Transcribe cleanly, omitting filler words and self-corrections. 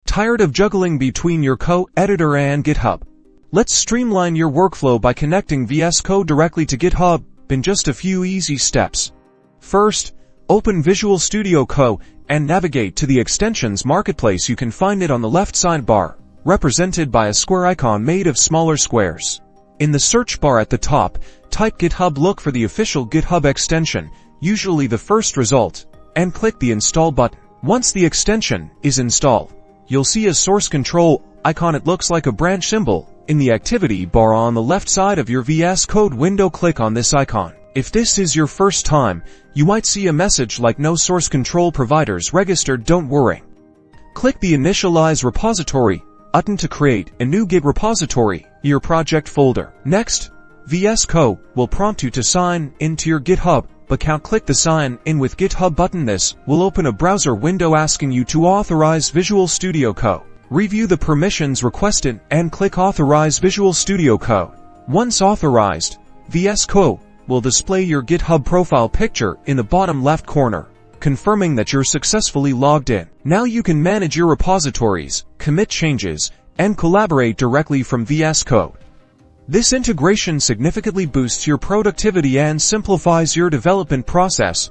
Tired of juggling between your co-editor and GitHub? Let's streamline your workflow by connecting VS Code directly to GitHub in just a few easy steps. First, open Visual Studio Code and navigate to the Extensions Marketplace. You can find it on the left sidebar, represented by a square icon made of smaller squares. In the search bar at the top, type GitHub, look for the official GitHub extension, usually the first result, and click the Install button. Once the extension is installed, you'll see a source control icon. It looks like a branch symbol in the activity bar on the left side of your VS Code window. Click on this icon. If this is your first time, you might see a message like no source control providers registered. Don't worry. Click the Initialize Repository button to create a new Git repository in your project folder. Next, VS Code will prompt you to sign into your GitHub account. Click the Sign In with GitHub button. This will open a browser window asking you to authorize Visual Studio Code. Review the permissions requested and click Authorize Visual Studio Code. Once authorized, VS Code will display your GitHub profile picture in the bottom left corner, confirming that you're successfully logged in. Now you can manage your repositories, commit changes, and collaborate directly from VS Code. This integration significantly boosts your productivity and simplifies your development process.